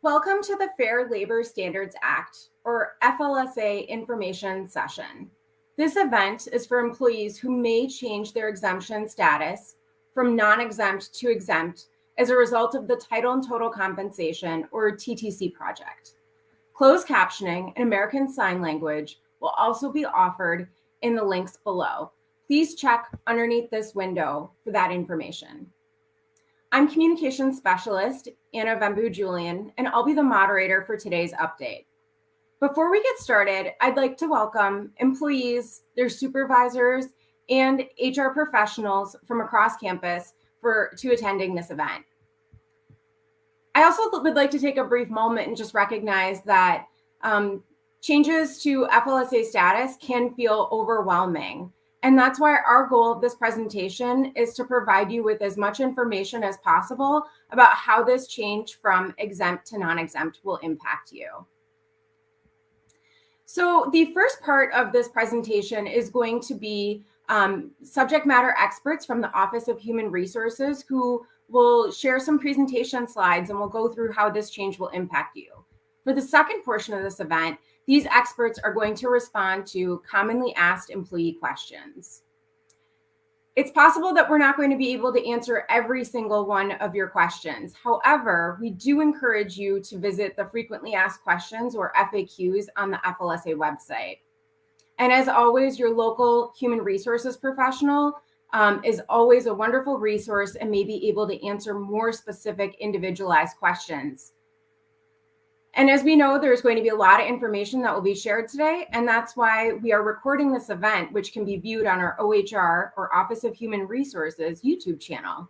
Welcome to the Fair Labor Standards Act, or FLSA information session. This event is for employees who may change their exemption status from non-exempt to exempt as a result of the Title and Total Compensation, or TTC Project. Closed captioning and American Sign Language will also be offered in the links below. Please check underneath this window for that information. I'm Communications Specialist Anna Vembu-Julian, and I'll be the moderator for today's update. Before we get started, I'd like to welcome employees, their supervisors, and HR professionals from across campus to attending this event. I also would like to take a brief moment and just recognize that changes to FLSA status can feel overwhelming. And that's why our goal of this presentation is to provide you with as much information as possible about how this change from exempt to non-exempt will impact you. So the first part of this presentation is going to be subject matter experts from the Office of Human Resources who will share some presentation slides and we'll go through how this change will impact you. For the second portion of this event, these experts are going to respond to commonly asked employee questions. It's possible that we're not going to be able to answer every single one of your questions. However, we do encourage you to visit the frequently asked questions or FAQs on the FLSA website. And as always, your local human resources professional is always a wonderful resource and may be able to answer more specific individualized questions. And as we know, there's going to be a lot of information that will be shared today, and that's why we are recording this event, which can be viewed on our OHR or Office of Human Resources YouTube channel.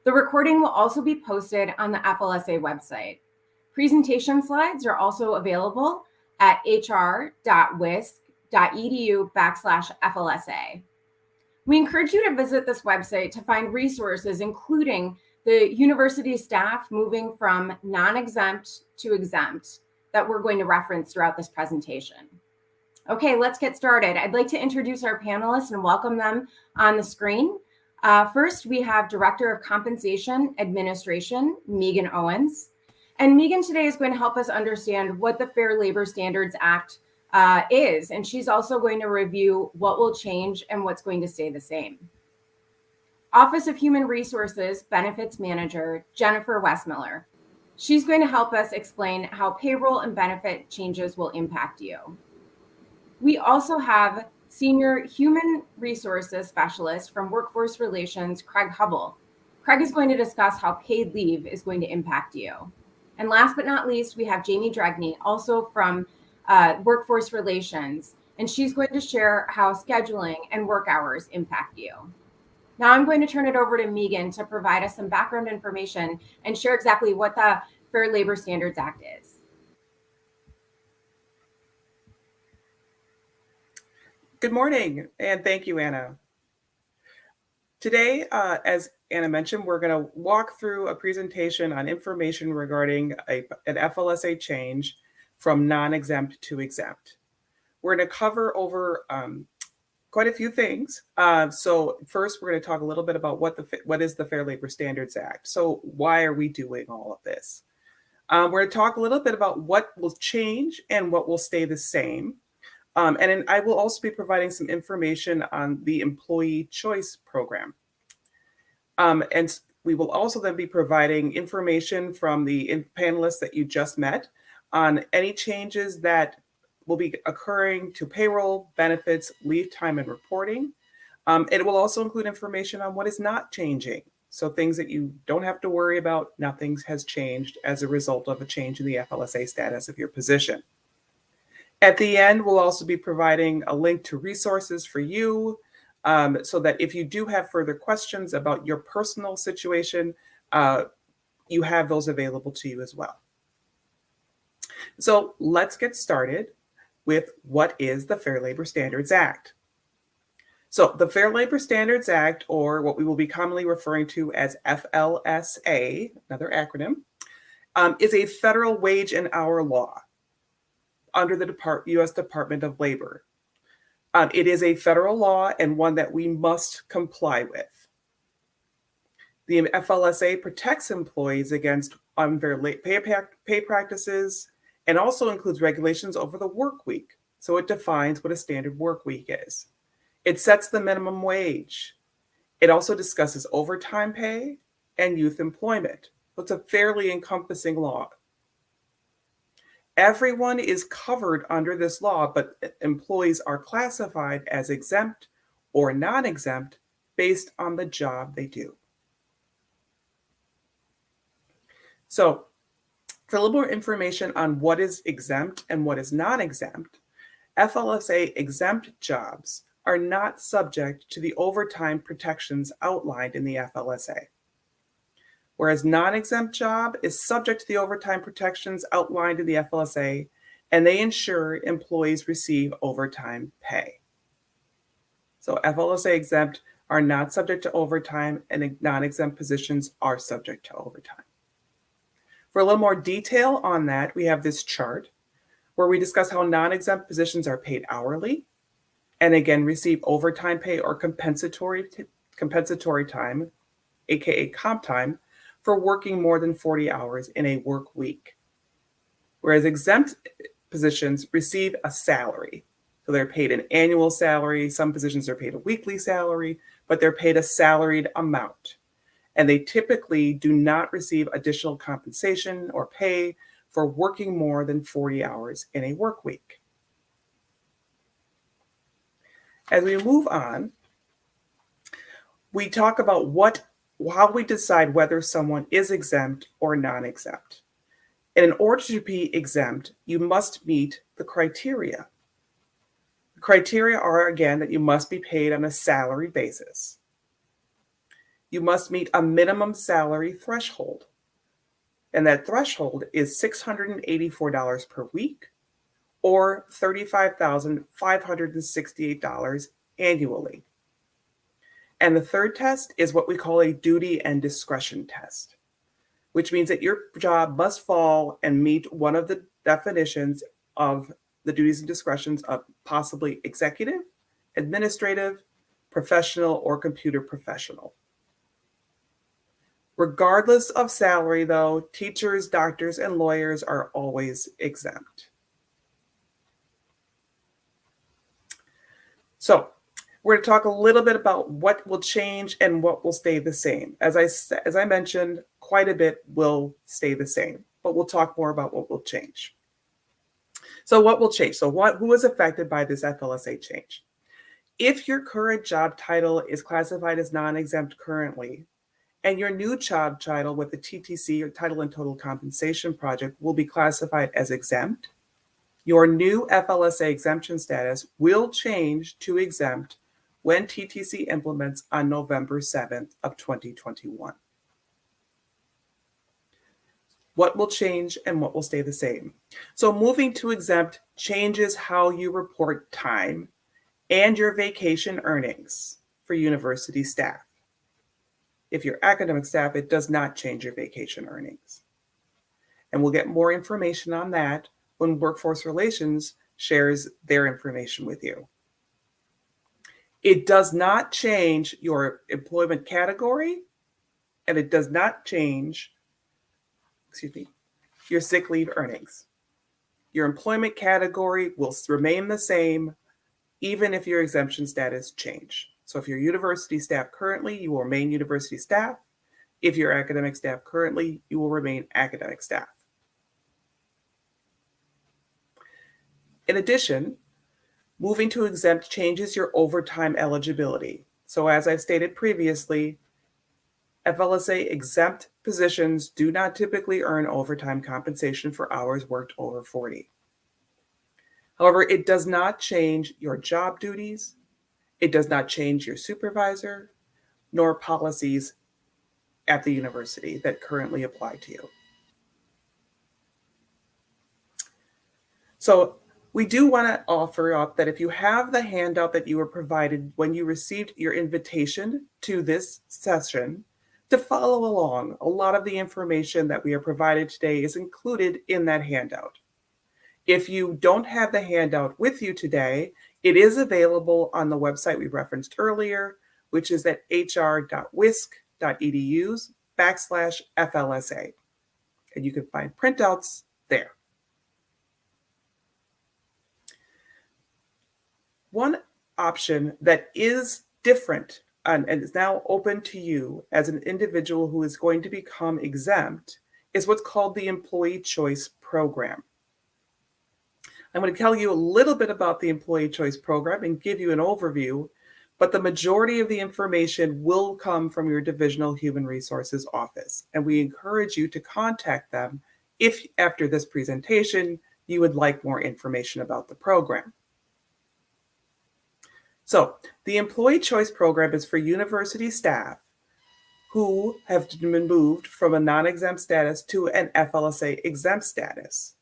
The recording will also be posted on the FLSA website. Presentation slides are also available at hr.wisc.edu/FLSA. We encourage you to visit this website to find resources, including the university staff moving from non-exempt to exempt that we're going to reference throughout this presentation. Okay, let's get started. I'd like to introduce our panelists and welcome them on the screen. First, we have Director of Compensation Administration, Megan Owens. And Megan today is going to help us understand what the Fair Labor Standards Act is. And she's also going to review what will change and what's going to stay the same. Office of Human Resources Benefits Manager, Jennifer Westmiller. She's going to help us explain how payroll and benefit changes will impact you. We also have Senior Human Resources Specialist from Workforce Relations, Craig Hubble. Craig is going to discuss how paid leave is going to impact you. And last but not least, we have Jamie Dregney, also from Workforce Relations, and she's going to share how scheduling and work hours impact you. Now I'm going to turn it over to Megan to provide us some background information and share exactly what the Fair Labor Standards Act is. Good morning, and thank you, Anna. Today, as Anna mentioned, we're going to walk through a presentation on information regarding an FLSA change from non-exempt to exempt. We're going to cover over quite a few things. So first, we're going to talk a little bit about what is the Fair Labor Standards Act. So why are we doing all of this? We're going to talk a little bit about what will change and what will stay the same. And then I will also be providing some information on the Employee Choice Program. And we will also then be providing information from the panelists that you just met on any changes that will be occurring to payroll, benefits, leave time, and reporting. It will also include information on what is not changing. So things that you don't have to worry about, nothing has changed as a result of a change in the FLSA status of your position. At the end, we'll also be providing a link to resources for you so that if you do have further questions about your personal situation, you have those available to you as well. So let's get started with what is the Fair Labor Standards Act. So the Fair Labor Standards Act, or what we will be commonly referring to as FLSA, another acronym, is a federal wage and hour law under the U.S. Department of Labor. It is a federal law and one that we must comply with. The FLSA protects employees against unfair pay practices and also includes regulations over the work week. So it defines what a standard work week is. It sets the minimum wage. It also discusses overtime pay and youth employment. So it's a fairly encompassing law. Everyone is covered under this law, but employees are classified as exempt or non-exempt based on the job they do. So, for a little more information on what is exempt and what is non-exempt, FLSA exempt jobs are not subject to the overtime protections outlined in the FLSA, whereas non-exempt job is subject to the overtime protections outlined in the FLSA, and they ensure employees receive overtime pay. So FLSA exempt are not subject to overtime, and non-exempt positions are subject to overtime. For a little more detail on that, we have this chart where we discuss how non-exempt positions are paid hourly and again receive overtime pay or compensatory time, aka comp time, for working more than 40 hours in a work week. Whereas exempt positions receive a salary. So they're paid an annual salary. Some positions are paid a weekly salary, but they're paid a salaried amount. And they typically do not receive additional compensation or pay for working more than 40 hours in a work week. As we move on, we talk about how we decide whether someone is exempt or non-exempt. And in order to be exempt, you must meet the criteria. The criteria are, again, that you must be paid on a salary basis. You must meet a minimum salary threshold. And that threshold is $684 per week or $35,568 annually. And the third test is what we call a duty and discretion test, which means that your job must fall and meet one of the definitions of the duties and discretions of possibly executive, administrative, professional, or computer professional. Regardless of salary, though, teachers, doctors, and lawyers are always exempt. So we're going to talk a little bit about what will change and what will stay the same. As I mentioned, quite a bit will stay the same, but we'll talk more about what will change. So what will change? So who is affected by this FLSA change? If your current job title is classified as non-exempt currently, and your new job title with the TTC, or Title and Total Compensation Project, will be classified as exempt, your new FLSA exemption status will change to exempt when TTC implements on November 7th of 2021. What will change and what will stay the same? So moving to exempt changes how you report time and your vacation earnings for university staff. If you're academic staff, it does not change your vacation earnings. And we'll get more information on that when Workforce Relations shares their information with you. It does not change your employment category, and it does not change, your sick leave earnings. Your employment category will remain the same, even if your exemption status change. So if you're university staff currently, you will remain university staff. If you're academic staff currently, you will remain academic staff. In addition, moving to exempt changes your overtime eligibility. So as I've stated previously, FLSA exempt positions do not typically earn overtime compensation for hours worked over 40. However, it does not change your job duties. It does not change your supervisor, nor policies at the university that currently apply to you. So we do want to offer up that if you have the handout that you were provided when you received your invitation to this session, to follow along. A lot of the information that we are provided today is included in that handout. If you don't have the handout with you today, it is available on the website we referenced earlier, which is at hr.wisc.edu. www.eds.edu/FLSA. And you can find printouts there. One option that is different and is now open to you as an individual who is going to become exempt is what's called the Employee Choice Program. I'm going to tell you a little bit about the Employee Choice Program and give you an overview, but the majority of the information will come from your Divisional Human Resources Office, and we encourage you to contact them if, after this presentation, you would like more information about the program. So, the Employee Choice Program is for university staff who have been moved from a non-exempt status to an FLSA exempt status.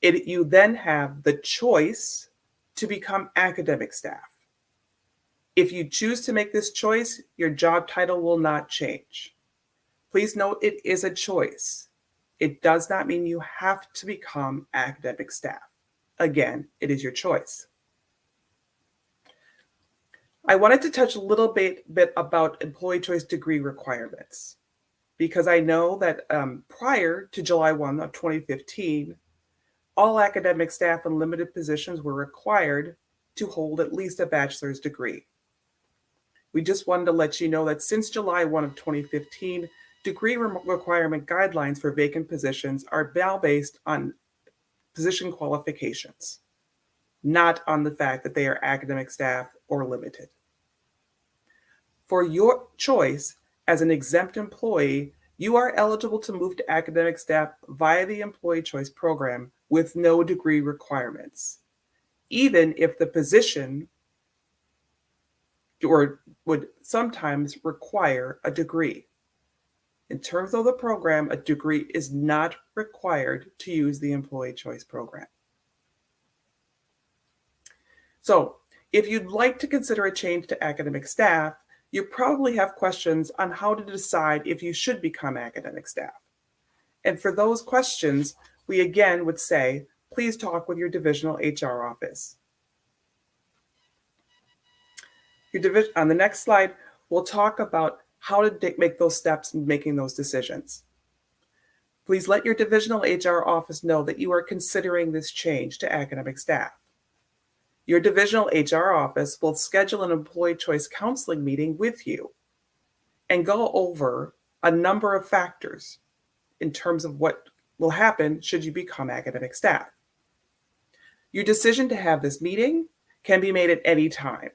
You then have the choice to become academic staff. If you choose to make this choice, your job title will not change. Please note it is a choice. It does not mean you have to become academic staff. Again, it is your choice. I wanted to touch a little bit about employee choice degree requirements, because I know that prior to July 1 of 2015, all academic staff in limited positions were required to hold at least a bachelor's degree. We just wanted to let you know that since July 1 of 2015, degree requirement guidelines for vacant positions are now based on position qualifications, not on the fact that they are academic staff or limited. For your choice as an exempt employee, you are eligible to move to academic staff via the Employee Choice Program with no degree requirements, even if the position would sometimes require a degree. In terms of the program, a degree is not required to use the Employee Choice Program. So, if you'd like to consider a change to academic staff, you probably have questions on how to decide if you should become academic staff. And for those questions, we again would say, please talk with your divisional HR office. On the next slide, we'll talk about how to make those steps in making those decisions. Please let your divisional HR office know that you are considering this change to academic staff. Your divisional HR office will schedule an employee choice counseling meeting with you and go over a number of factors in terms of what will happen should you become academic staff. Your decision to have this meeting can be made at any time.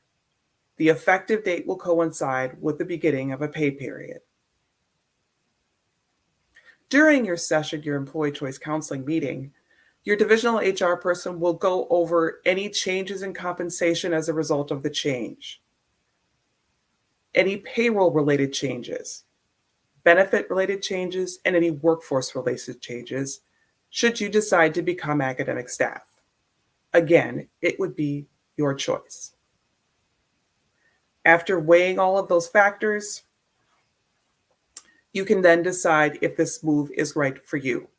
The effective date will coincide with the beginning of a pay period. During your session, your employee choice counseling meeting, your divisional HR person will go over any changes in compensation as a result of the change, any payroll-related changes, benefit-related changes, and any workforce-related changes should you decide to become academic staff. Again, it would be your choice. After weighing all of those factors, you can then decide if this move is right for you.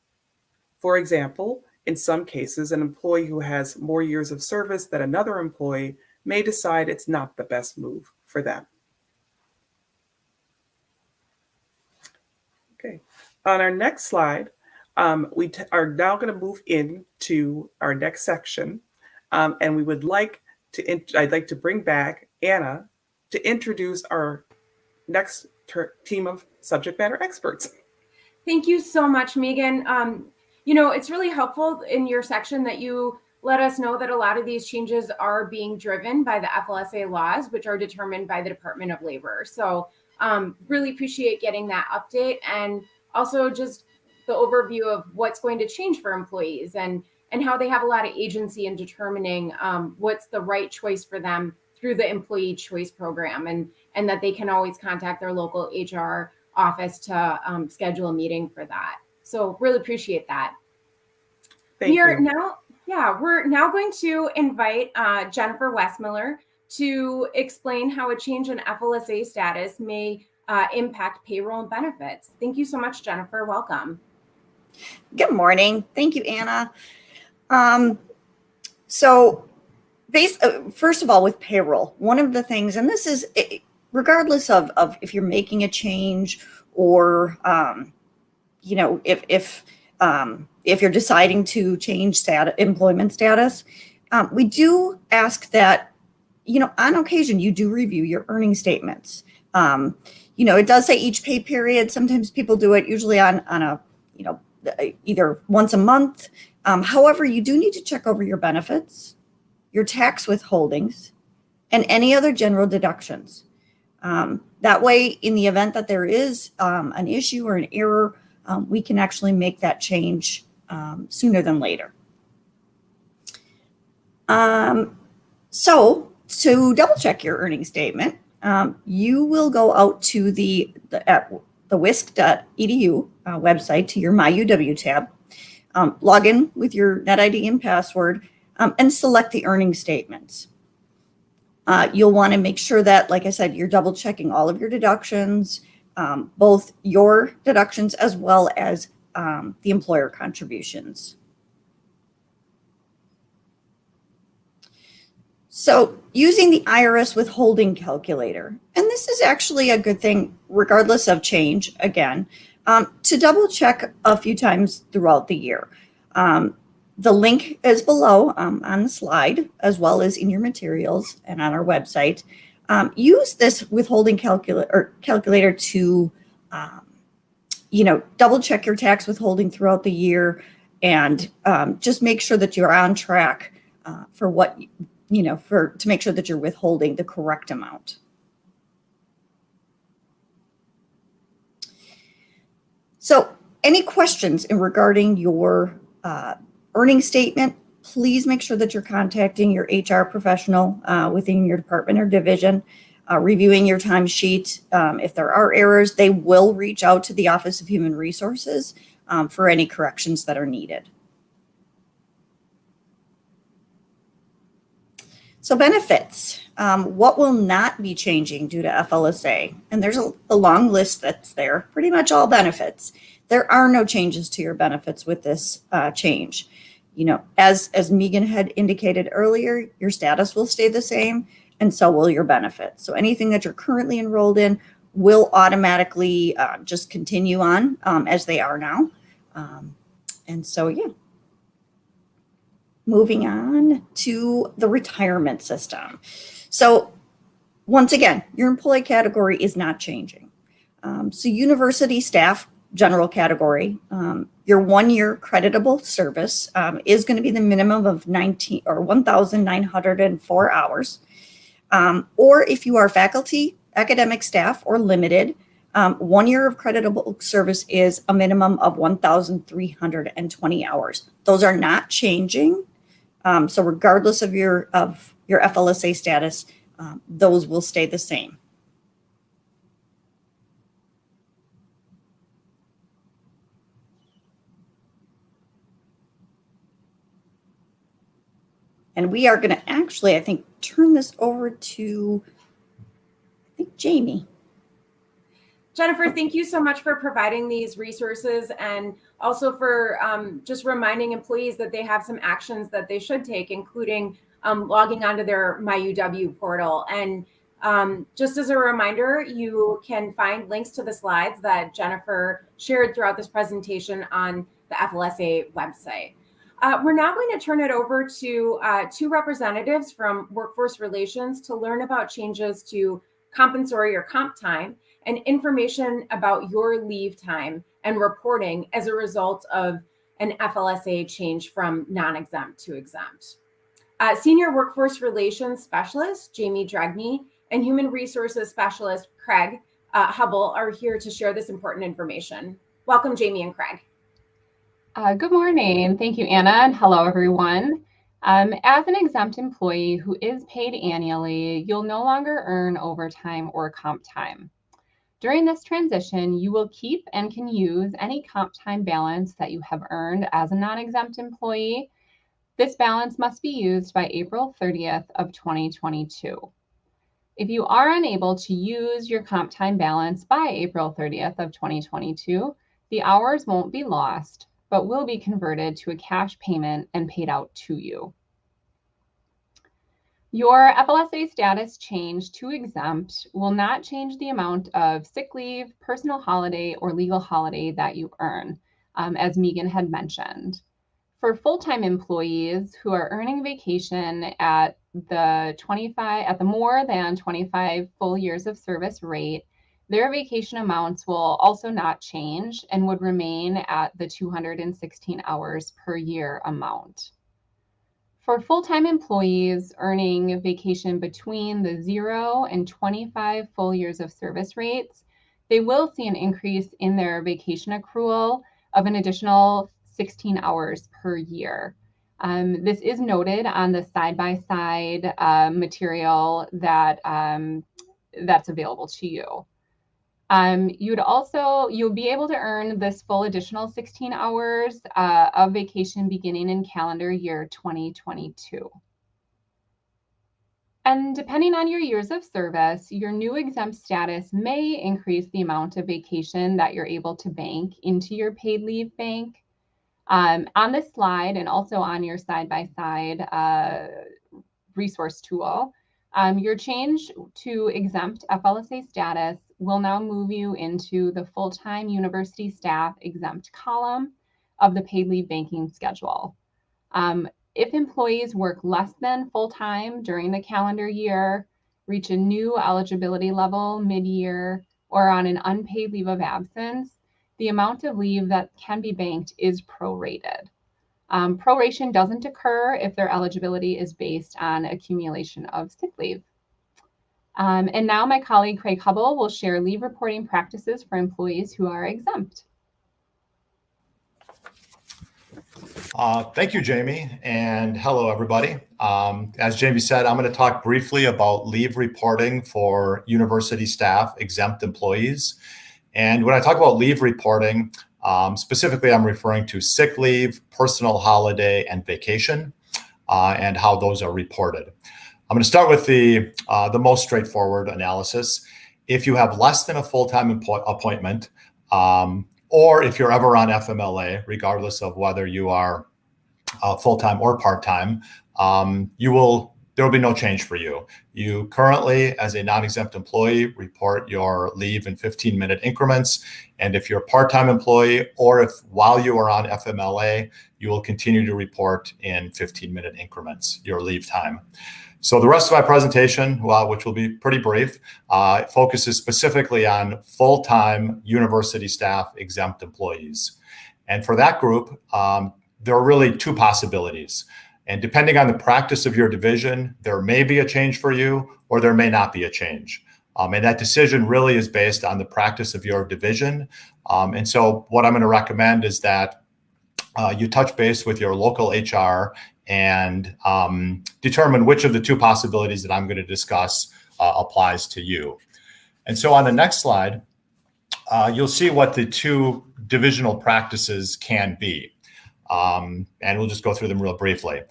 For example, in some cases, an employee who has more years of service than another employee may decide it's not the best move for them. Okay, on our next slide, we are now going to move into our next section, and we would like to, I'd like to bring back Anna to introduce our next team of subject matter experts. Thank you so much, Megan. You know, it's really helpful in your section that you let us know that a lot of these changes are being driven by the FLSA laws, which are determined by the Department of Labor. So really appreciate getting that update, and also just the overview of what's going to change for employees and how they have a lot of agency in determining what's the right choice for them through the Employee Choice Program, and that they can always contact their local HR office to schedule a meeting for that. So really appreciate that. Thank you. We're now going to invite Jennifer Westmiller to explain how a change in FLSA status may impact payroll and benefits. Thank you so much, Jennifer. Welcome. Good morning. Thank you, Anna. So first of all, with payroll, one of the things, and this is regardless of if you're making a change or, if you're deciding to change employment status, we do ask that, on occasion you do review your earning statements. It does say each pay period. Sometimes people do it usually on a, either once a month. However, you do need to check over your benefits, your tax withholdings, and any other general deductions. That way, in the event that there is an issue or an error, we can actually make that change sooner than later. So to double check your earning statement, you will go out to the wisc.edu website to your MyUW tab, log in with your NetID and password, and select the earning statements. You'll want to make sure that, like I said, you're double checking all of your deductions, both your deductions as well as the employer contributions. So using the IRS withholding calculator, and this is actually a good thing regardless of change, again, to double check a few times throughout the year. The link is below on the slide, as well as in your materials and on our website. Use this withholding calculator to, double check your tax withholding throughout the year, and just make sure that you're on track for what, to make sure that you're withholding the correct amount. So any questions regarding your earning statement, please make sure that you're contacting your HR professional within your department or division, reviewing your timesheet. If there are errors, they will reach out to the Office of Human Resources for any corrections that are needed. So benefits, what will not be changing due to FLSA? And there's a long list that's there, pretty much all benefits. There are no changes to your benefits with this change. As Megan had indicated earlier, your status will stay the same, and so will your benefits. So anything that you're currently enrolled in will automatically just continue on as they are now. And so, yeah. Moving on to the retirement system. So once again, your employee category is not changing. So university staff, general category, your 1 year creditable service is going to be the minimum of 1,904 hours. Or if you are faculty, academic staff, or limited, 1 year of creditable service is a minimum of 1,320 hours. Those are not changing. So regardless of your FLSA status, those will stay the same. And we are going to actually, I think, turn this over to, Jamie. Jennifer, thank you so much for providing these resources, and also for just reminding employees that they have some actions that they should take, including logging onto their MyUW portal. And just as a reminder, you can find links to the slides that Jennifer shared throughout this presentation on the FLSA website. We're now going to turn it over to two representatives from Workforce Relations to learn about changes to compensatory or comp time and information about your leave time and reporting as a result of an FLSA change from non-exempt to exempt. Senior Workforce Relations Specialist Jamie Dragney and Human Resources Specialist Craig Hubble are here to share this important information. Welcome, Jamie and Craig. Good morning. Thank you, Anna, and hello, everyone. As an exempt employee who is paid annually, you'll no longer earn overtime or comp time. During this transition, you will keep and can use any comp time balance that you have earned as a non-exempt employee. This balance must be used by April 30th of 2022. If you are unable to use your comp time balance by April 30th of 2022, the hours won't be lost, but will be converted to a cash payment and paid out to you. Your FLSA status change to exempt will not change the amount of sick leave, personal holiday, or legal holiday that you earn, as Megan had mentioned. For full-time employees who are earning vacation at the more than 25 full years of service rate, their vacation amounts will also not change and would remain at the 216 hours per year amount. For full-time employees earning vacation between the 0 and 25 full years of service rates, they will see an increase in their vacation accrual of an additional 16 hours per year. This is noted on the side-by-side material that that's available to you. You'll be able to earn this full additional 16 hours of vacation beginning in calendar year 2022. And depending on your years of service, your new exempt status may increase the amount of vacation that you're able to bank into your paid leave bank. On this slide and also on your side-by-side resource tool, your change to exempt FLSA status will now move you into the full-time university staff exempt column of the paid leave banking schedule. If employees work less than full-time during the calendar year, reach a new eligibility level mid-year, or on an unpaid leave of absence, the amount of leave that can be banked is prorated. Proration doesn't occur if their eligibility is based on accumulation of sick leave. And now my colleague Craig Hubble will share leave reporting practices for employees who are exempt. Thank you, Jamie, and hello, everybody. As Jamie said, I'm going to talk briefly about leave reporting for university staff exempt employees. And when I talk about leave reporting, specifically, I'm referring to sick leave, personal holiday, and vacation, and how those are reported. I'm going to start with the most straightforward analysis. If you have less than a full-time appointment, or if you're ever on FMLA, regardless of whether you are full-time or part-time, there will be no change for you. You currently, as a non-exempt employee, report your leave in 15-minute increments. And if you're a part-time employee, or if while you are on FMLA, you will continue to report in 15-minute increments, your leave time. So the rest of my presentation, which will be pretty brief, focuses specifically on full-time university staff exempt employees. And for that group, there are really two possibilities. And depending on the practice of your division, there may be a change for you, or there may not be a change. And that decision really is based on the practice of your division. And so what I'm going to recommend is that you touch base with your local HR and determine which of the two possibilities that I'm going to discuss applies to you. And so on the next slide, you'll see what the two divisional practices can be. And we'll just go through them real briefly.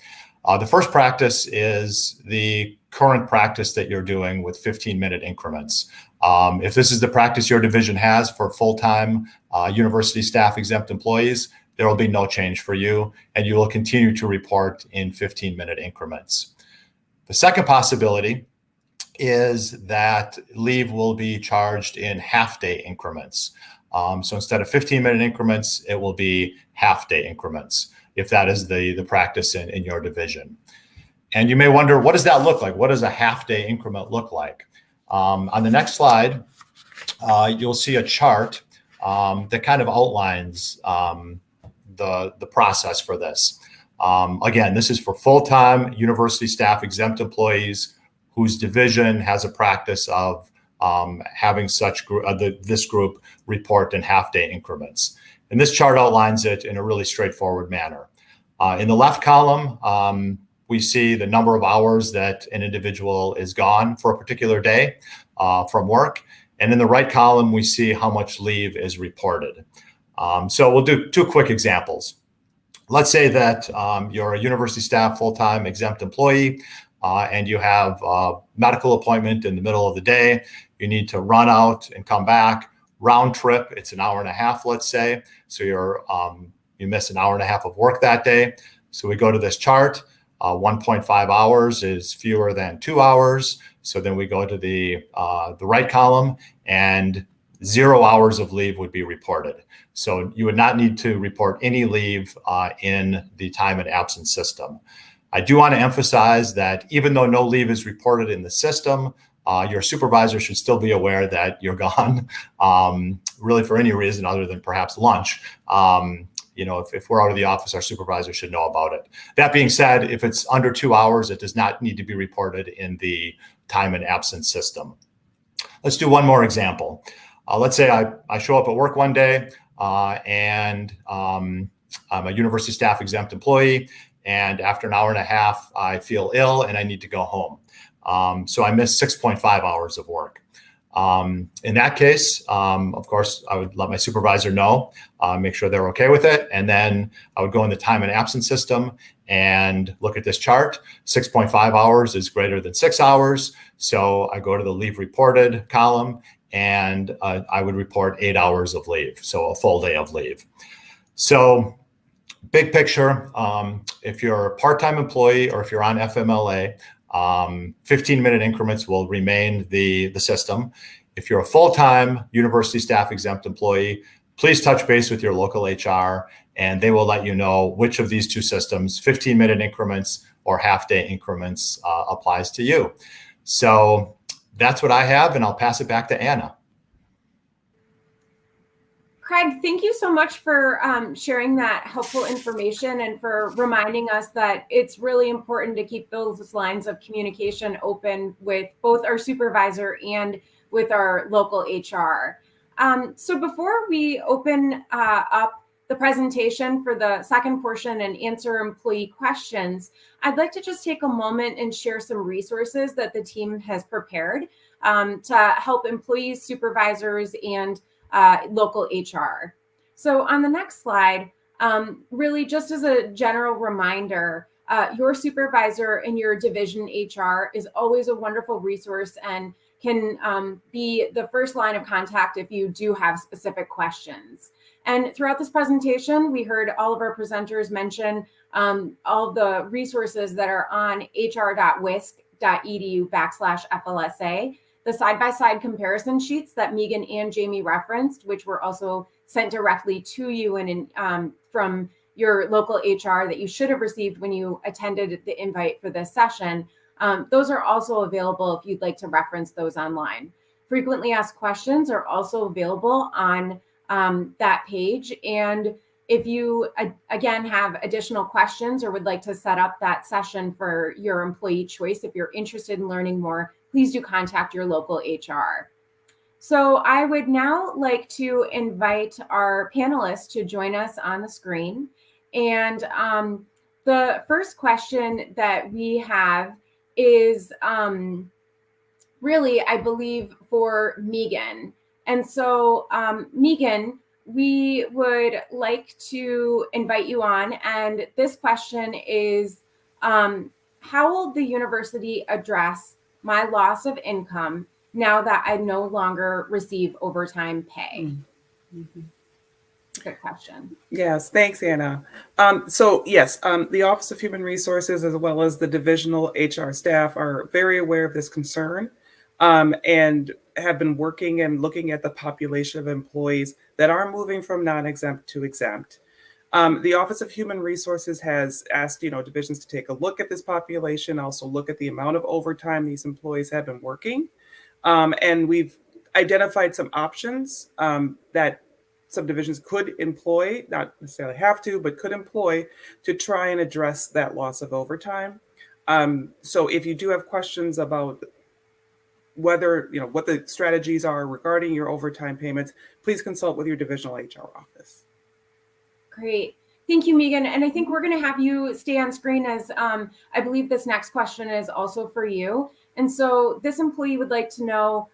The first practice is the current practice that you're doing with 15-minute increments. If this is the practice your division has for full-time university staff exempt employees, there will be no change for you, and you will continue to report in 15-minute increments. The second possibility is that leave will be charged in half-day increments. So instead of 15-minute increments, it will be half-day increments, if that is the practice in your division. And you may wonder, what does that look like? What does a half-day increment look like? On the next slide, you'll see a chart that kind of outlines the process for this. Again, this is for full-time university staff exempt employees whose division has a practice of having this group report in half-day increments. And this chart outlines it in a really straightforward manner. In the left column, we see the number of hours that an individual is gone for a particular day from work. And in the right column, we see how much leave is reported. So we'll do two quick examples. Let's say that you're a university staff full-time exempt employee and you have a medical appointment in the middle of the day. You need to run out and come back. Round trip, it's an hour and a half, let's say. So you miss an hour and a half of work that day. So we go to this chart. 1.5 hours is fewer than 2 hours. So then we go to the right column, and 0 hours of leave would be reported. So you would not need to report any leave in the time and absence system. I do want to emphasize that even though no leave is reported in the system, your supervisor should still be aware that you're gone, really for any reason other than perhaps lunch. If we're out of the office, our supervisor should know about it. That being said, if it's under 2 hours, it does not need to be reported in the time and absence system. Let's do one more example. Let's say I show up at work one day and I'm a university staff exempt employee, and after an hour and a half, I feel ill and I need to go home. So I missed 6.5 hours of work. In that case, of course, I would let my supervisor know, make sure they're okay with it. And then I would go in the time and absence system and look at this chart. 6.5 hours is greater than 6 hours. So I go to the leave reported column, and I would report 8 hours of leave. So a full day of leave. So big picture, if you're a part-time employee or if you're on FMLA, 15-minute increments will remain the system. If you're a full-time university staff exempt employee, please touch base with your local HR, and they will let you know which of these two systems, 15-minute increments or half-day increments, applies to you. So that's what I have, and I'll pass it back to Anna. Craig, thank you so much for sharing that helpful information and for reminding us that it's really important to keep those lines of communication open with both our supervisor and with our local HR. So before we open up the presentation for the second portion and answer employee questions, I'd like to just take a moment and share some resources that the team has prepared to help employees, supervisors, and local HR. So on the next slide, really just as a general reminder, your supervisor in your division HR is always a wonderful resource and can be the first line of contact if you do have specific questions. And throughout this presentation, we heard all of our presenters mention all of the resources that are on hr.wisc.edu/FLSA, the side-by-side comparison sheets that Megan and Jamie referenced, which were also sent directly to you and from your local HR that you should have received when you attended the invite for this session. Those are also available if you'd like to reference those online. Frequently asked questions are also available on that page. And if you, again, have additional questions or would like to set up that session for your employee choice, if you're interested in learning more, please do contact your local HR. So I would now like to invite our panelists to join us on the screen. And the first question that we have is really, I believe, for Megan. And so Megan, we would like to invite you on. And this question is, how will the university address my loss of income now that I no longer receive overtime pay? Mm-hmm. Good question. Yes, thanks, Anna. So yes, the Office of Human Resources as well as the divisional HR staff are very aware of this concern and have been working and looking at the population of employees that are moving from non-exempt to exempt. The Office of Human Resources has asked, divisions to take a look at this population, also look at the amount of overtime these employees have been working. And we've identified some options that some divisions could employ, not necessarily have to, but could employ to try and address that loss of overtime. So if you do have questions about whether, what the strategies are regarding your overtime payments, please consult with your divisional HR office. Great. Thank you, Megan. And I think we're going to have you stay on screen as I believe this next question is also for you. And so this employee would like to know,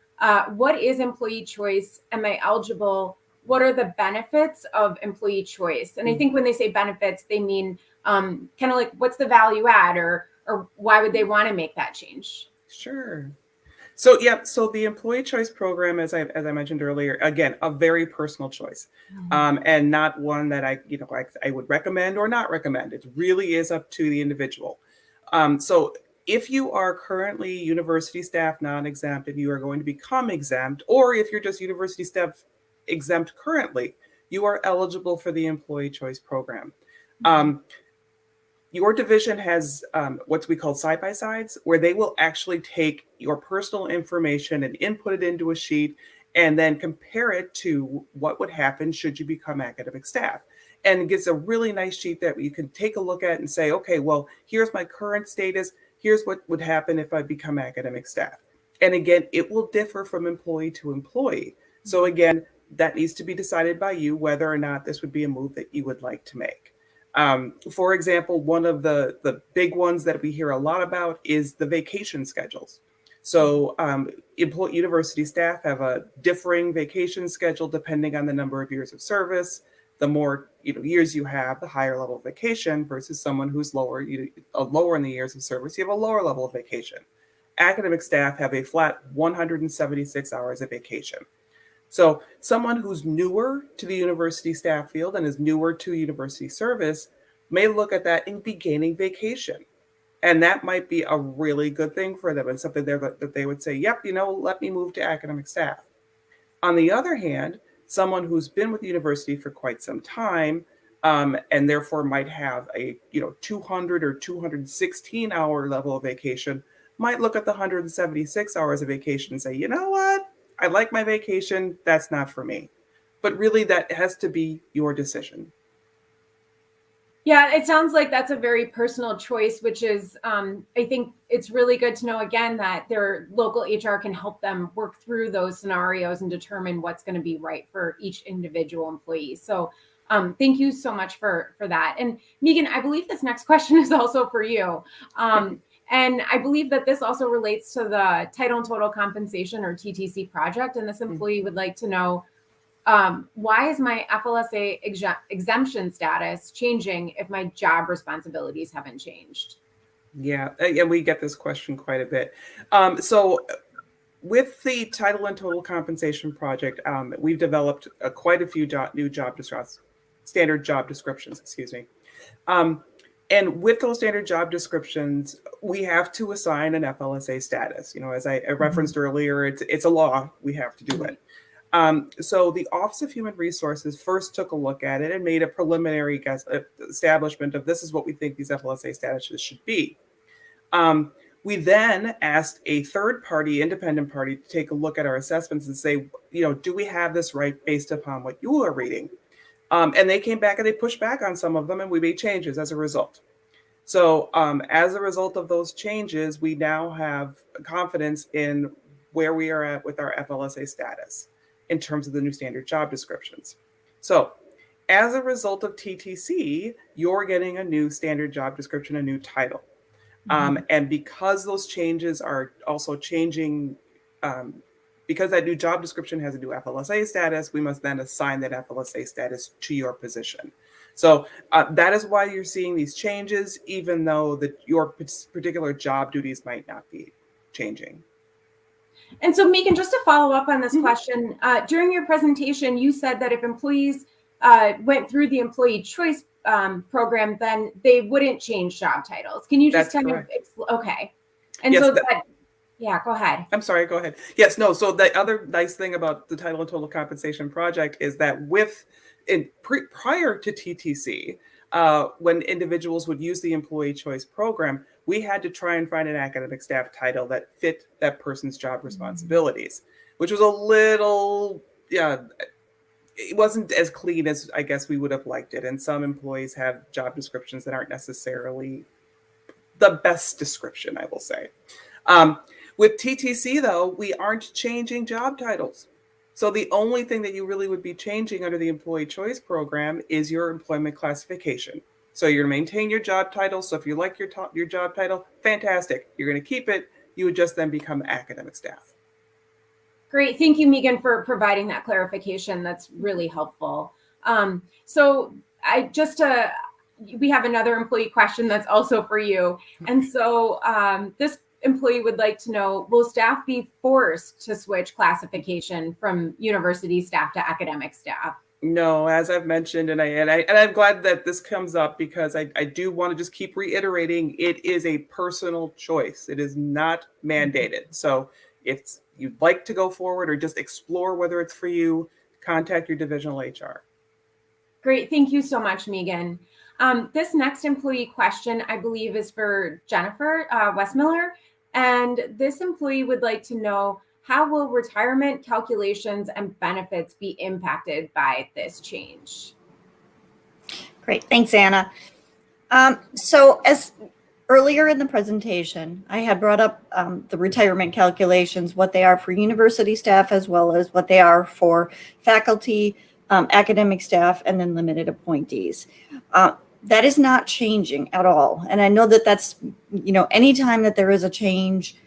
what is employee choice? Am I eligible? What are the benefits of employee choice? And I think when they say benefits, they mean kind of like, what's the value add, or why would they want to make that change? Sure. So so the employee choice program, as I mentioned earlier, again, a very personal choice, and not one that I would recommend or not recommend. It really is up to the individual. So if you are currently university staff non-exempt and you are going to become exempt, or if you're just university staff exempt currently, you are eligible for the employee choice program. Your division has what we call side-by-sides, where they will actually take your personal information and input it into a sheet and then compare it to what would happen should you become academic staff. And it gives a really nice sheet that you can take a look at and say, okay, well, here's my current status. Here's what would happen if I become academic staff. And again, it will differ from employee to employee. So again, that needs to be decided by you whether or not this would be a move that you would like to make. For example, one of the big ones that we hear a lot about is the vacation schedules. So university staff have a differing vacation schedule depending on the number of years of service. The more years you have, the higher level of vacation versus someone who's lower in the years of service, you have a lower level of vacation. Academic staff have a flat 176 hours of vacation. So someone who's newer to the university staff field and is newer to university service may look at that and be gaining vacation. And that might be a really good thing for them and something that they would say, yep, let me move to academic staff. On the other hand, someone who's been with the university for quite some time and therefore might have a 200 or 216 hour level of vacation might look at the 176 hours of vacation and say, you know what? I like my vacation. That's not for me. But really, that has to be your decision. Yeah, it sounds like that's a very personal choice, which is, I think it's really good to know, again, that their local HR can help them work through those scenarios and determine what's going to be right for each individual employee. So thank you so much for that. And Megan, I believe this next question is also for you. And I believe that this also relates to the Title and Total Compensation or TTC project. And this employee would like to know, why is my FLSA exemption status changing if my job responsibilities haven't changed? Yeah, we get this question quite a bit. So with the Title and Total Compensation project, we've developed quite a few standard job descriptions, excuse me. And with those standard job descriptions, we have to assign an FLSA status. As I referenced earlier, it's a law. We have to do it. So the Office of Human Resources first took a look at it and made a preliminary establishment of this is what we think these FLSA statuses should be. We then asked a third party, independent party, to take a look at our assessments and say, do we have this right based upon what you are reading? And they came back and they pushed back on some of them and we made changes as a result. So as a result of those changes, we now have confidence in where we are at with our FLSA status in terms of the new standard job descriptions. So as a result of TTC, you're getting a new standard job description, a new title. And because those changes are also changing, because that new job description has a new FLSA status, we must then assign that FLSA status to your position. So that is why you're seeing these changes, even though your particular job duties might not be changing. And so, Megan, just to follow up on this question, during your presentation, you said that if employees went through the employee choice program, then they wouldn't change job titles. Can you just That's kind correct. of, okay. And Yes, so yeah, go ahead. I'm sorry, go ahead. Yes, no, so the other nice thing about the Title and Total Compensation Project is that prior to TTC, when individuals would use the employee choice program, we had to try and find an academic staff title that fit that person's job responsibilities, which was a little, it wasn't as clean as I guess we would have liked it. And some employees have job descriptions that aren't necessarily the best description, I will say. With TTC, though, we aren't changing job titles. So the only thing that you really would be changing under the employee choice program is your employment classification. So you're going to maintain your job title. So if you like your job title, fantastic. You're going to keep it. You would just then become academic staff. Great. Thank you, Megan, for providing that clarification. That's really helpful. So we have another employee question that's also for you. And so this employee would like to know, will staff be forced to switch classification from university staff to academic staff? No, as I've mentioned, and I'm glad that this comes up because I do want to just keep reiterating it is a personal choice. It is not mandated. So if you'd like to go forward or just explore whether it's for you, contact your divisional HR. Great. Thank you so much, Megan. This next employee question, I believe, is for Jennifer Westmiller. And this employee would like to know, how will retirement calculations and benefits be impacted by this change? Great. Thanks, Anna. So as earlier in the presentation, I had brought up the retirement calculations, what they are for university staff, as well as what they are for faculty, academic staff, and then limited appointees. That is not changing at all. And I know that that's, anytime that there is a change,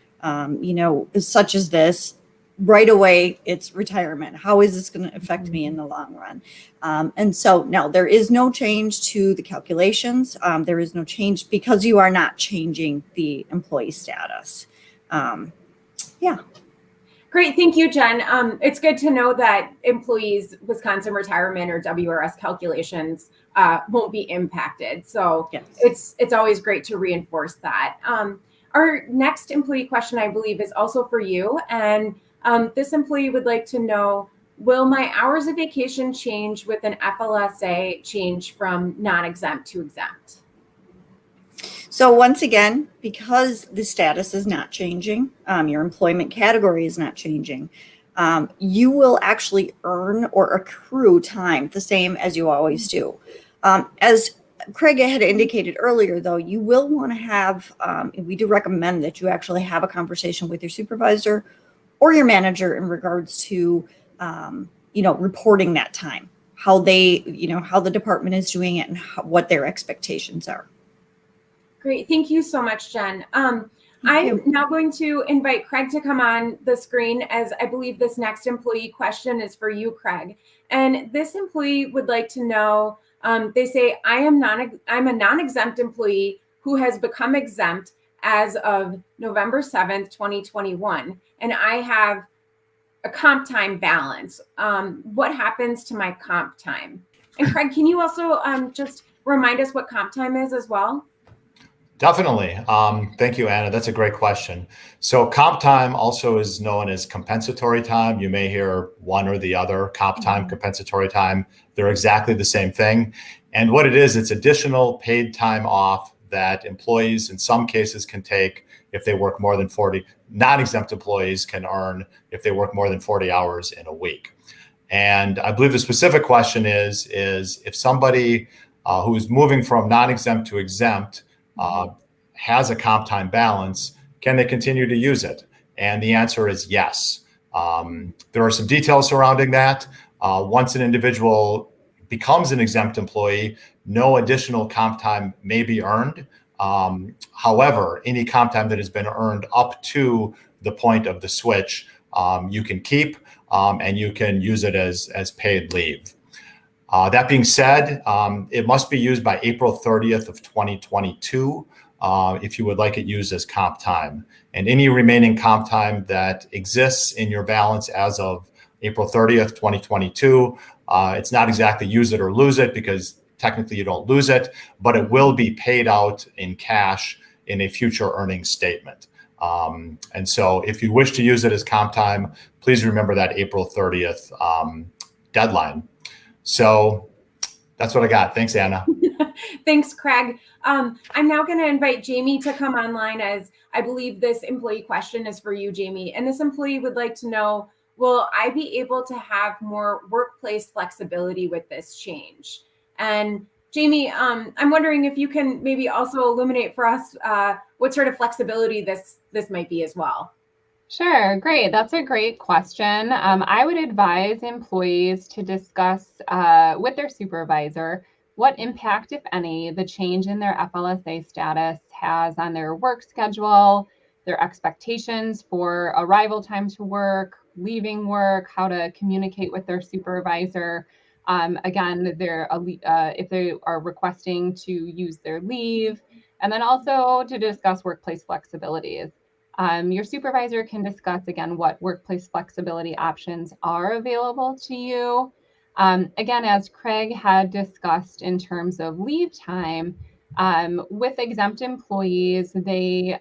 such as this, right away, it's retirement. How is this going to affect me in the long run? And so, no, there is no change to the calculations. There is no change because you are not changing the employee status. Yeah. Great. Thank you, Jen. It's good to know that employees' Wisconsin retirement or WRS calculations won't be impacted. So yes, it's always great to reinforce that. Our next employee question, I believe, is also for you. And this employee would like to know, will my hours of vacation change with an FLSA change from non-exempt to exempt? So once again, because the status is not changing, your employment category is not changing, you will actually earn or accrue time the same as you always do. As Craig had indicated earlier, though, you will want to have, we do recommend that you actually have a conversation with your supervisor or your manager in regards to, reporting that time, how they, how the department is doing it and what their expectations are. Great. Thank you so much, Jen. I'm now going to invite Craig to come on the screen, as I believe this next employee question is for you, Craig. And this employee would like to know, they say, I'm a non-exempt employee who has become exempt as of November 7th, 2021, and I have a comp time balance. What happens to my comp time? And Craig, can you also just remind us what comp time is as well? Definitely. Thank you, Anna. That's a great question. So comp time also is known as compensatory time. You may hear one or the other, comp time, compensatory time. They're exactly the same thing. And what it is, it's additional paid time off that employees in some cases can take if they work more than 40, non-exempt employees can earn if they work more than 40 hours in a week. And I believe the specific question is if somebody who's moving from non-exempt to exempt has a comp time balance, can they continue to use it? And the answer is yes. There are some details surrounding that. Once an individual becomes an exempt employee, no additional comp time may be earned. However, any comp time that has been earned up to the point of the switch, you can keep and you can use it as paid leave. That being said, it must be used by April 30th of 2022 if you would like it used as comp time. And any remaining comp time that exists in your balance as of April 30th, 2022, it's not exactly use it or lose it because technically you don't lose it, but it will be paid out in cash in a future earnings statement. And so if you wish to use it as comp time, please remember that April 30th deadline. So that's what I got. Thanks, Anna. Thanks, Craig. I'm now going to invite Jamie to come online, as I believe this employee question is for you, Jamie. And this employee would like to know, will I be able to have more workplace flexibility with this change? And Jamie, I'm wondering if you can maybe also illuminate for us what sort of flexibility this might be as well. Sure, great. That's a great question. I would advise employees to discuss with their supervisor what impact, if any, the change in their FLSA status has on their work schedule, their expectations for arrival time to work, leaving work, how to communicate with their supervisor. Again, if they are requesting to use their leave, and then also to discuss workplace flexibilities. Your supervisor can discuss, again, what workplace flexibility options are available to you. Again, as Craig had discussed in terms of leave time, with exempt employees, they,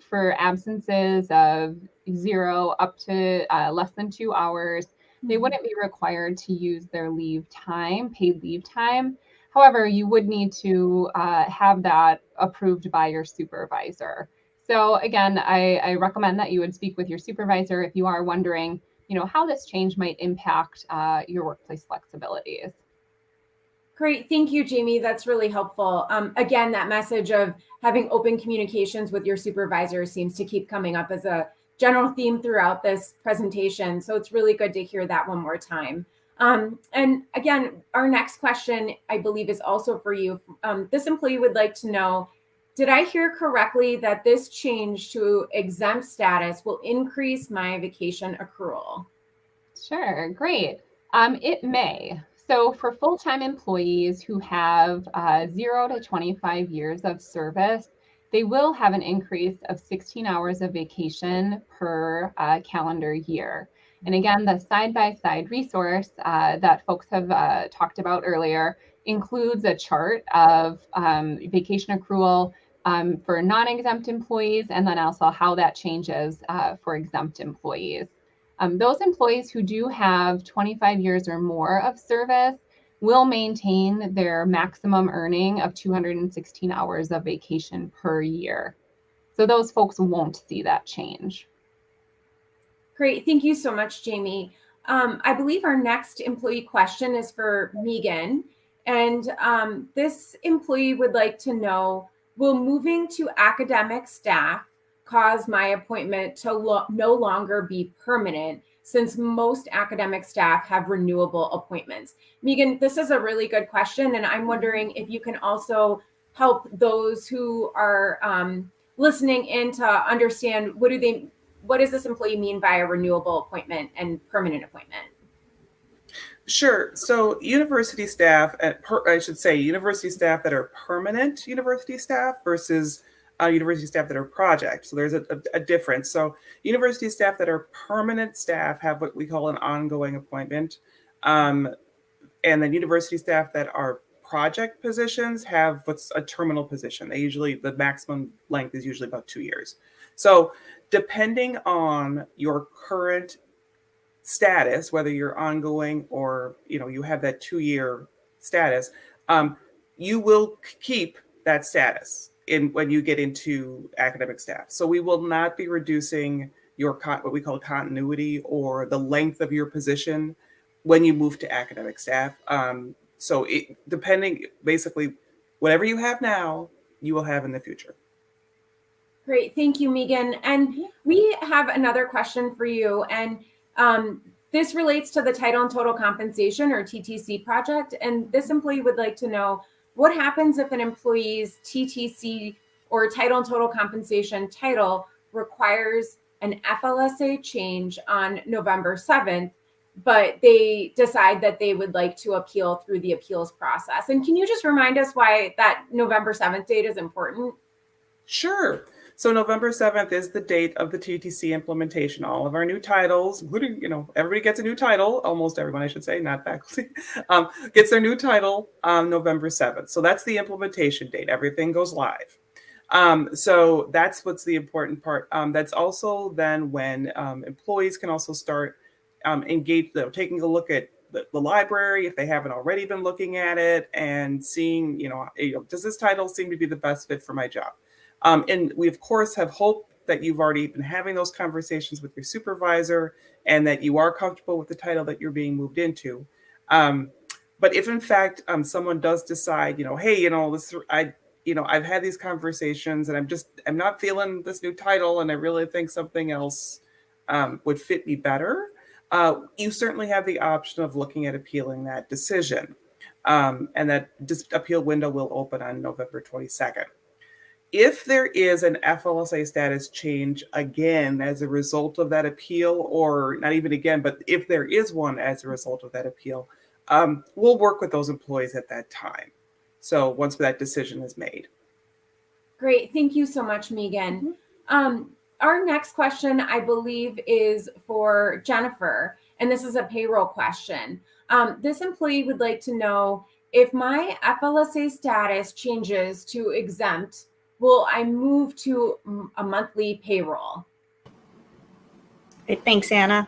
for absences of 0 up to less than 2 hours, they wouldn't be required to use their leave time, paid leave time. However, you would need to have that approved by your supervisor. So again, I recommend that you would speak with your supervisor if you are wondering, how this change might impact your workplace flexibilities. Great. Thank you, Jamie. That's really helpful. Again, that message of having open communications with your supervisor seems to keep coming up as a general theme throughout this presentation. So it's really good to hear that one more time. And again, our next question, I believe, is also for you. This employee would like to know, did I hear correctly that this change to exempt status will increase my vacation accrual? Sure, great. It may. So for full-time employees who have 0 to 25 years of service, they will have an increase of 16 hours of vacation per calendar year. And again, the side-by-side resource that folks have talked about earlier includes a chart of vacation accrual for non-exempt employees, and then also how that changes for exempt employees. Those employees who do have 25 years or more of service will maintain their maximum earning of 216 hours of vacation per year. So those folks won't see that change. Great. Thank you so much, Jamie. I believe our next employee question is for Megan. And this employee would like to know, will moving to academic staff cause my appointment to no longer be permanent, since most academic staff have renewable appointments? Megan, this is a really good question, and I'm wondering if you can also help those who are listening in to understand, what does this employee mean by a renewable appointment and permanent appointment? Sure. So university staff, university staff that are permanent university staff versus university staff that are project. So there's a difference. So university staff that are permanent staff have what we call an ongoing appointment. And then university staff that are project positions have what's a terminal position. The maximum length is usually about 2 years. So depending on your current status, whether you're ongoing or you have that 2-year status, you will keep that status when you get into academic staff. So we will not be reducing your what we call continuity or the length of your position when you move to academic staff. So basically, whatever you have now, you will have in the future. Great. Thank you, Megan. And we have another question for you. And this relates to the Title and Total Compensation, or TTC project. And this employee would like to know, what happens if an employee's TTC or Title and Total Compensation title requires an FLSA change on November 7th, but they decide that they would like to appeal through the appeals process? And can you just remind us why that November 7th date is important? Sure. So November 7th is the date of the TTC implementation. All of our new titles, including, everybody gets a new title, almost everyone, I should say, not faculty, gets their new title on November 7th. So that's the implementation date. Everything goes live. So that's what's the important part. That's also then when employees can also start taking a look at the library if they haven't already been looking at it and seeing, does this title seem to be the best fit for my job? And we, of course, have hope that you've already been having those conversations with your supervisor and that you are comfortable with the title that you're being moved into. But if, in fact, someone does decide, hey, I've had these conversations and I'm not feeling this new title and I really think something else would fit me better, you certainly have the option of looking at appealing that decision. And that appeal window will open on November 22nd. If there is an FLSA status change again as a result of that appeal, or not even again, but if there is one as a result of that appeal, we'll work with those employees at that time. So once that decision is made. Great. Thank you so much, Megan. Our next question, I believe, is for Jennifer, and this is a payroll question. This employee would like to know, if my FLSA status changes to exempt, will I move to a monthly payroll? Great, thanks, Anna.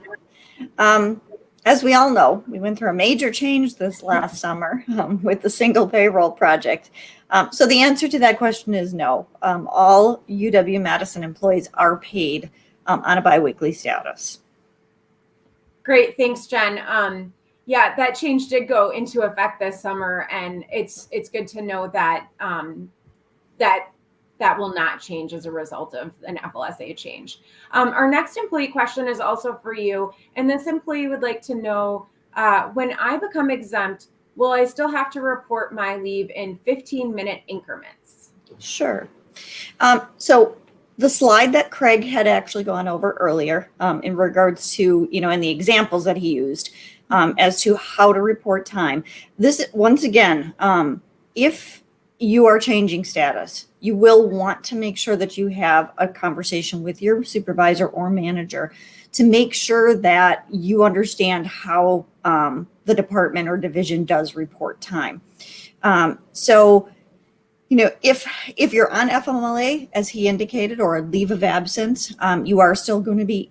As we all know, we went through a major change this last summer with the single payroll project. So the answer to that question is no. All UW-Madison employees are paid on a biweekly status. Great, thanks, Jen. Yeah, that change did go into effect this summer, and it's good to know that that will not change as a result of an FLSA change. Our next employee question is also for you, and this employee would like to know, when I become exempt, will I still have to report my leave in 15-minute increments? Sure. So the slide that Craig had actually gone over earlier in regards to, in the examples that he used as to how to report time. This, once again, if you are changing status, you will want to make sure that you have a conversation with your supervisor or manager to make sure that you understand how the department or division does report time. So, if you're on FMLA, as he indicated, or a leave of absence, you are still going to be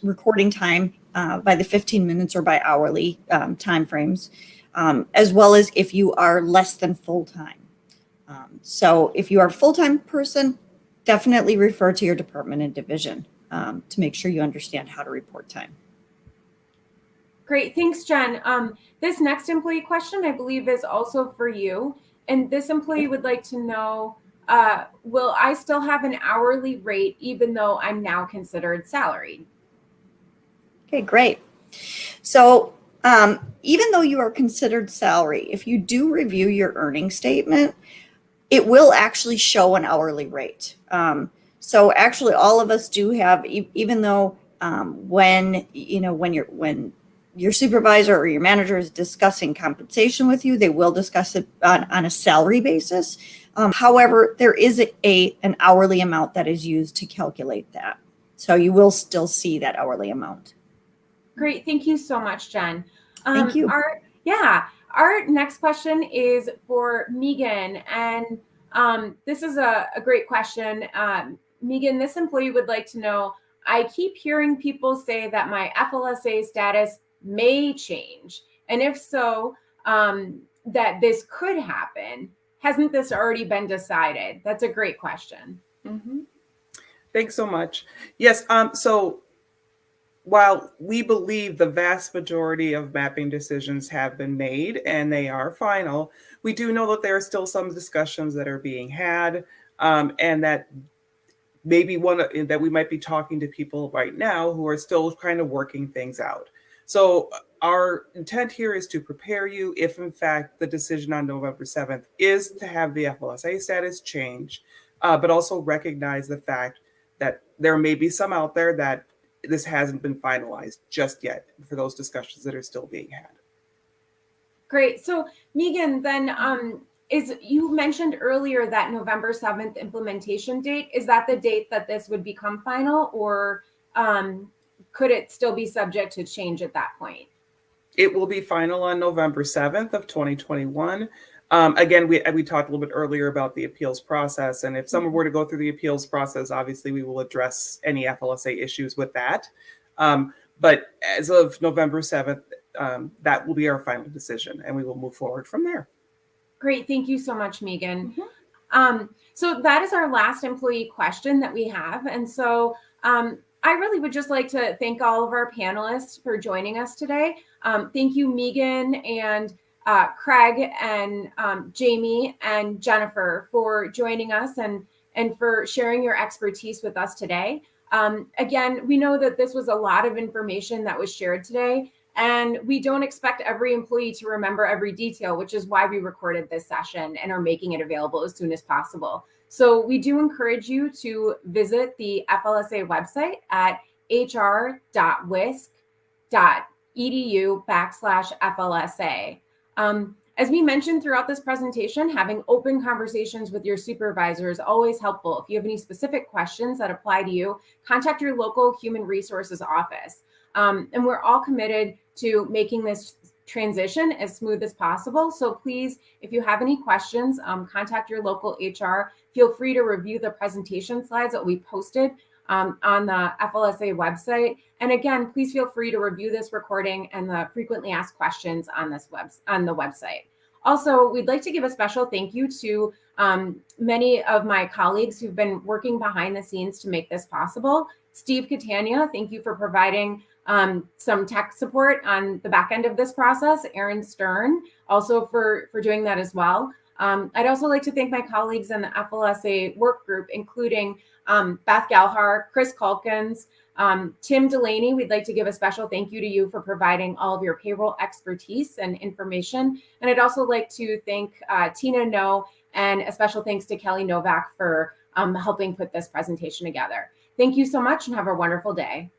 recording time by the 15 minutes or by hourly time frames, as well as if you are less than full-time. So if you are a full-time person, definitely refer to your department and division to make sure you understand how to report time. Great, thanks, Jen. This next employee question, I believe, is also for you. And this employee would like to know, will I still have an hourly rate even though I'm now considered salaried? Okay, great. So even though you are considered salary, if you do review your earnings statement, it will actually show an hourly rate. So actually all of us do have, even though when your supervisor or your manager is discussing compensation with you, they will discuss it on a salary basis. However, there is an hourly amount that is used to calculate that. So you will still see that hourly amount. Great. Thank you so much, Jen. Thank you. Our next question is for Megan. And this is a great question. Megan, this employee would like to know, I keep hearing people say that my FLSA status may change. And if so, that this could happen. Hasn't this already been decided? That's a great question. Mm-hmm. Thanks so much. Yes. So while we believe the vast majority of mapping decisions have been made and they are final, we do know that there are still some discussions that are being had, and that maybe that we might be talking to people right now who are still kind of working things out. So our intent here is to prepare you if, in fact, the decision on November 7th is to have the FLSA status change, but also recognize the fact that there may be some out there that this hasn't been finalized just yet for those discussions that are still being had. Great. So Megan, then you mentioned earlier that November 7th implementation date. Is that the date that this would become final, or could it still be subject to change at that point? It will be final on November 7th of 2021. Again, we talked a little bit earlier about the appeals process, and if someone were to go through the appeals process, obviously we will address any FLSA issues with that. But as of November 7th, that will be our final decision, and we will move forward from there. Great. Thank you so much, Megan. Mm-hmm. So that is our last employee question that we have. And so I really would just like to thank all of our panelists for joining us today. Thank you, Megan and Craig and Jamie and Jennifer for joining us and for sharing your expertise with us today. Again, we know that this was a lot of information that was shared today, and we don't expect every employee to remember every detail, which is why we recorded this session and are making it available as soon as possible. So we do encourage you to visit the FLSA website at hr.wisc.edu/FLSA. As we mentioned throughout this presentation, having open conversations with your supervisor is always helpful. If you have any specific questions that apply to you, contact your local human resources office. And we're all committed to making this transition as smooth as possible. So please, if you have any questions, contact your local HR. Feel free to review the presentation slides that we posted on the FLSA website. And again, please feel free to review this recording and the frequently asked questions on the website. Also, we'd like to give a special thank you to many of my colleagues who've been working behind the scenes to make this possible. Steve Catania, thank you for providing some tech support on the back end of this process. Aaron Stern, also for doing that as well. I'd also like to thank my colleagues in the FLSA work group, including Beth Galhar, Chris Calkins, Tim Delaney. We'd like to give a special thank you to you for providing all of your payroll expertise and information. And I'd also like to thank Tina No, and a special thanks to Kelly Novak for helping put this presentation together. Thank you so much and have a wonderful day.